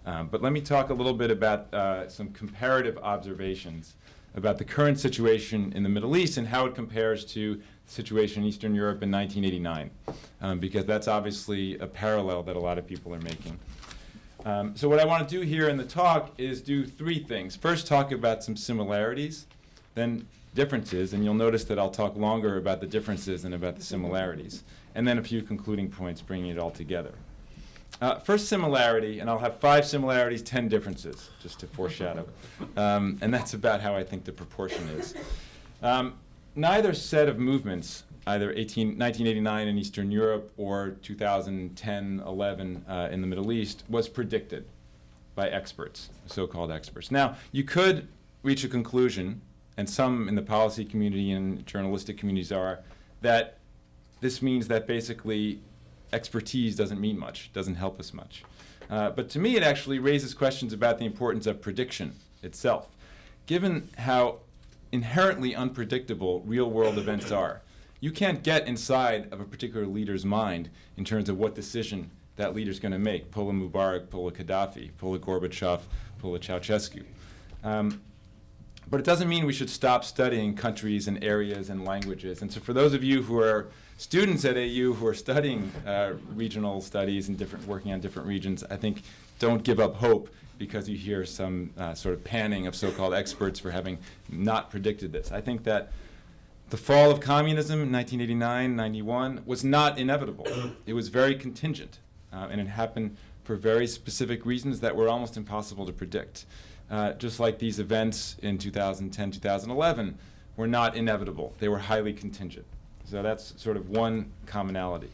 But let me talk a little bit about some comparative observations about the current situation in the Middle East and how it compares to the situation in Eastern Europe in 1989, because that's obviously a parallel that a lot of people are making. So what I want to do here in the talk is do three things. First, talk about some similarities, then differences, and you'll notice that I'll talk longer about the differences than about the similarities, and then a few concluding points bringing it all together. First similarity, and I'll have 5 similarities, 10 differences, just to foreshadow. And that's about how I think the proportion is. Neither set of movements, either 1989 in Eastern Europe or 2010-11 in the Middle East, was predicted by experts, so-called experts. Now, you could reach a conclusion, and some in the policy community and journalistic communities are, that this means that basically expertise doesn't mean much, doesn't help us much. But to me, it actually raises questions about the importance of prediction itself. Given how inherently unpredictable real-world events are, you can't get inside of a particular leader's mind in terms of what decision that leader's going to make. Pull a Mubarak, pull a Gaddafi, pull a Gorbachev, pull a Ceausescu. But it doesn't mean we should stop studying countries and areas and languages. And so for those of you who are students at AU who are studying regional studies and working on different regions, I think don't give up hope because you hear some sort of panning of so-called experts for having not predicted this. I think that the fall of communism in 1989, 91 was not inevitable. It was very contingent, and it happened for very specific reasons that were almost impossible to predict. Just like these events in 2010, 2011 were not inevitable. They were highly contingent. So that's sort of one commonality.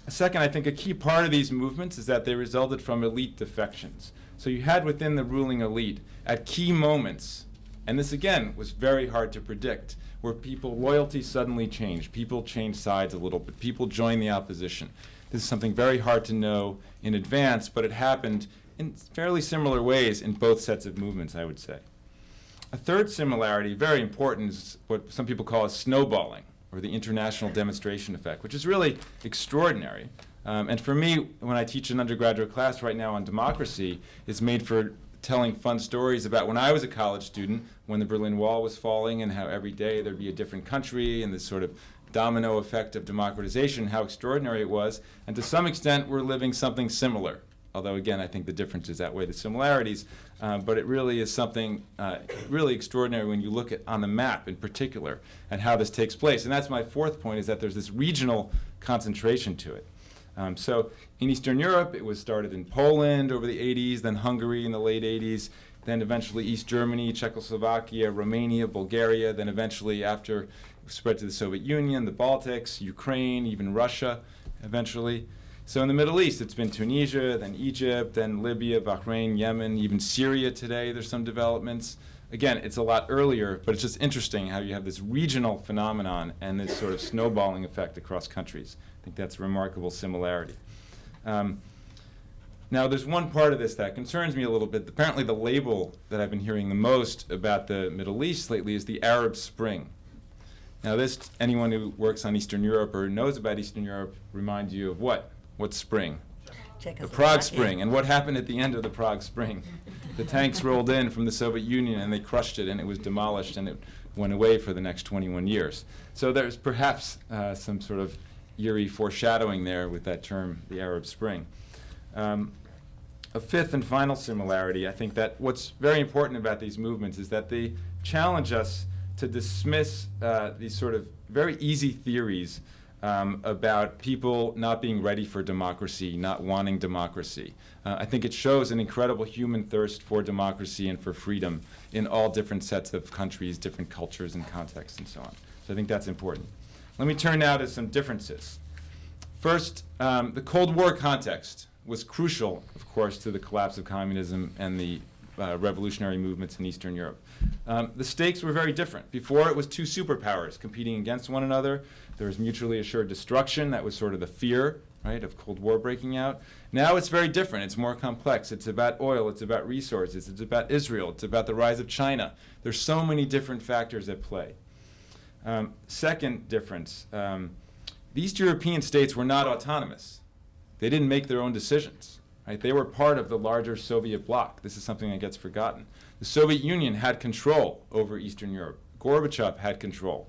Second, I think a key part of these movements is that they resulted from elite defections. So you had within the ruling elite, at key moments, and this again was very hard to predict, where loyalty suddenly changed. People changed sides a little bit. People joined the opposition. This is something very hard to know in advance, but it happened in fairly similar ways in both sets of movements, I would say. A third similarity, very important, is what some people call a snowballing, or the international demonstration effect, which is really extraordinary. And for me, when I teach an undergraduate class right now on democracy, it's made for telling fun stories about when I was a college student, when the Berlin Wall was falling, and how every day there'd be a different country, and this sort of domino effect of democratization, how extraordinary it was. And to some extent, we're living something similar. Although, again, I think the differences outweigh the similarities. But it really is something really extraordinary when you look at, on the map in particular, and how this takes place. And that's my fourth point, is that there's this regional concentration to it. So in Eastern Europe, it was started in Poland over the 80s, then Hungary in the late 80s, then eventually East Germany, Czechoslovakia, Romania, Bulgaria, then eventually after it spread to the Soviet Union, the Baltics, Ukraine, even Russia eventually. So in the Middle East, it's been Tunisia, then Egypt, then Libya, Bahrain, Yemen, even Syria today. There's some developments. Again, it's a lot earlier, but it's just interesting how you have this regional phenomenon and this sort of snowballing effect across countries. I think that's a remarkable similarity. Now, there's one part of this that concerns me a little bit. Apparently, the label that I've been hearing the most about the Middle East lately is the Arab Spring. Now, anyone who works on Eastern Europe or knows about Eastern Europe reminds you of what? What spring? The Prague Spring. And what happened at the end of the Prague Spring? The tanks rolled in from the Soviet Union and they crushed it and it was demolished and it went away for the next 21 years. So there's perhaps some sort of eerie foreshadowing there with that term, the Arab Spring. A fifth and final similarity, I think that what's very important about these movements is that they challenge us to dismiss these sort of very easy theories about people not being ready for democracy, not wanting democracy. I think it shows an incredible human thirst for democracy and for freedom in all different sets of countries, different cultures and contexts and so on. So I think that's important. Let me turn now to some differences. First, the Cold War context was crucial, of course, to the collapse of communism and the revolutionary movements in Eastern Europe. The stakes were very different. Before, it was two superpowers competing against one another. There was mutually assured destruction. That was sort of the fear, right, of Cold War breaking out. Now it's very different. It's more complex. It's about oil. It's about resources. It's about Israel. It's about the rise of China. There's so many different factors at play. Second difference, the East European states were not autonomous. They didn't make their own decisions. right? They were part of the larger Soviet bloc. This is something that gets forgotten. The Soviet Union had control over Eastern Europe. Gorbachev had control.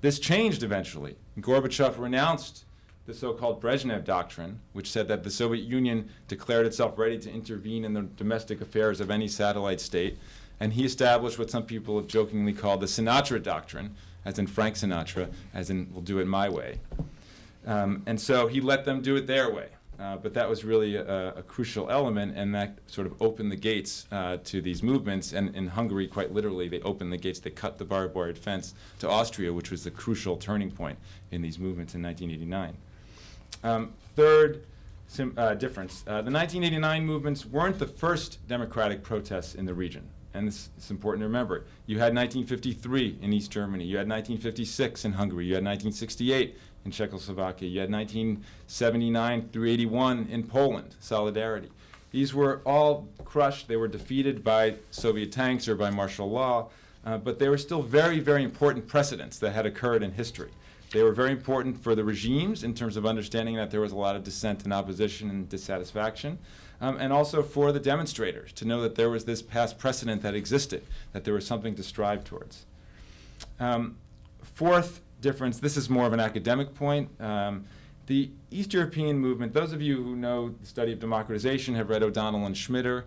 This changed eventually. Gorbachev renounced the so-called Brezhnev Doctrine, which said that the Soviet Union declared itself ready to intervene in the domestic affairs of any satellite state, and he established what some people have jokingly called the Sinatra Doctrine, as in Frank Sinatra, as in we'll do it my way. And so he let them do it their way. But that was really a crucial element, and that sort of opened the gates to these movements. And in Hungary, quite literally, they opened the gates. They cut the barbed wire fence to Austria, which was the crucial turning point in these movements in 1989. Third difference, the 1989 movements weren't the first democratic protests in the region. And this is important to remember. You had 1953 in East Germany. You had 1956 in Hungary. You had 1968 in Czechoslovakia. You had 1979 through 81 in Poland, Solidarity. These were all crushed. They were defeated by Soviet tanks or by martial law. But they were still very, very important precedents that had occurred in history. They were very important for the regimes in terms of understanding that there was a lot of dissent and opposition and dissatisfaction, and also for the demonstrators to know that there was this past precedent that existed, that there was something to strive towards. Fourth difference, this is more of an academic point. The East European movement, those of you who know the study of democratization have read O'Donnell and Schmitter,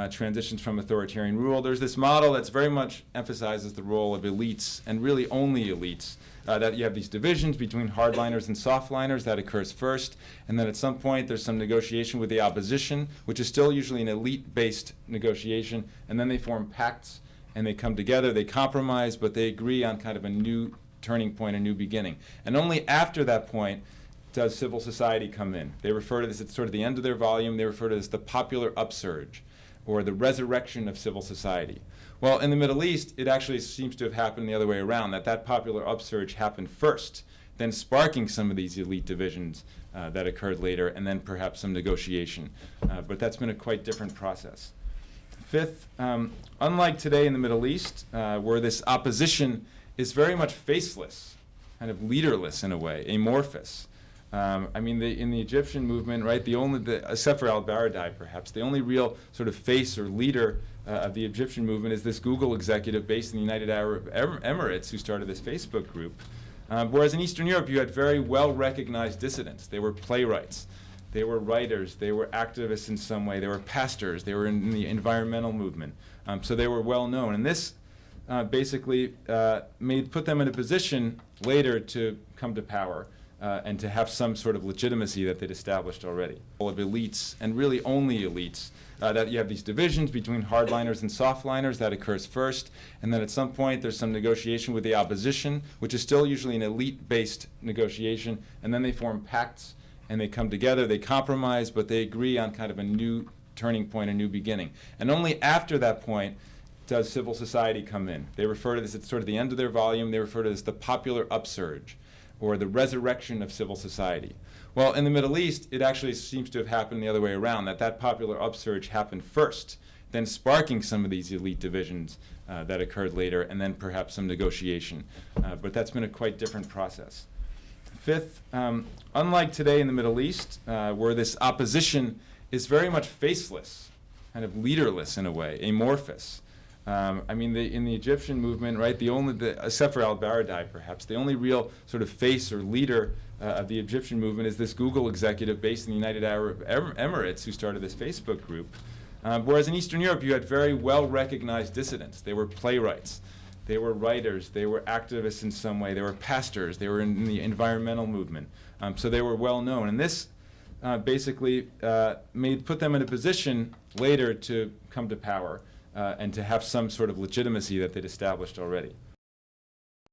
Transitions from Authoritarian Rule. There's this model that's very much emphasizes the role of elites, and really only elites, that you have these divisions between hardliners and softliners that occurs first, and then at some point there's some negotiation with the opposition, which is still usually an elite-based negotiation, and then they form pacts, and they come together, they compromise, but they agree on kind of a new turning point, a new beginning. And only after that point does civil society come in. They refer to this, it's sort of the end of their volume, they refer to this the popular upsurge, or the resurrection of civil society. Well, in the Middle East, it actually seems to have happened the other way around, that popular upsurge happened first, then sparking some of these elite divisions that occurred later, and then perhaps some negotiation. But that's been a quite different process. Fifth, unlike today in the Middle East, where this opposition is very much faceless, kind of leaderless in a way, amorphous. I mean, in the Egyptian movement, right, except for al-Baradei perhaps, the only real sort of face or leader of the Egyptian movement is this Google executive based in the United Arab Emirates who started this Facebook group. Whereas in Eastern Europe, you had very well-recognized dissidents. They were playwrights. They were writers. They were activists in some way. They were pastors. They were in the environmental movement. So they were well-known. And this basically put them in a position later to come to power. And to have some sort of legitimacy that they'd established already. Of elites, and really only elites, that you have these divisions between hardliners and softliners that occurs first, and then at some point there's some negotiation with the opposition, which is still usually an elite-based negotiation, and then they form pacts, and they come together, they compromise, but they agree on kind of a new turning point, a new beginning. And only after that point does civil society come in. They refer to this, it's sort of the end of their volume, they refer to this the popular upsurge, or the resurrection of civil society. Well, in the Middle East, it actually seems to have happened the other way around, that popular upsurge happened first, then sparking some of these elite divisions that occurred later, and then perhaps some negotiation. But that's been a quite different process. Fifth, unlike today in the Middle East, where this opposition is very much faceless, kind of leaderless in a way, amorphous. I mean, in the Egyptian movement, right, except for al-Baradei perhaps, the only real sort of face or leader of the Egyptian movement is this Google executive based in the United Arab Emirates who started this Facebook group. Whereas in Eastern Europe, you had very well-recognized dissidents. They were playwrights. They were writers. They were activists in some way. They were pastors. They were in the environmental movement. So they were well-known. And this basically put them in a position later to come to power. And to have some sort of legitimacy that they'd established already.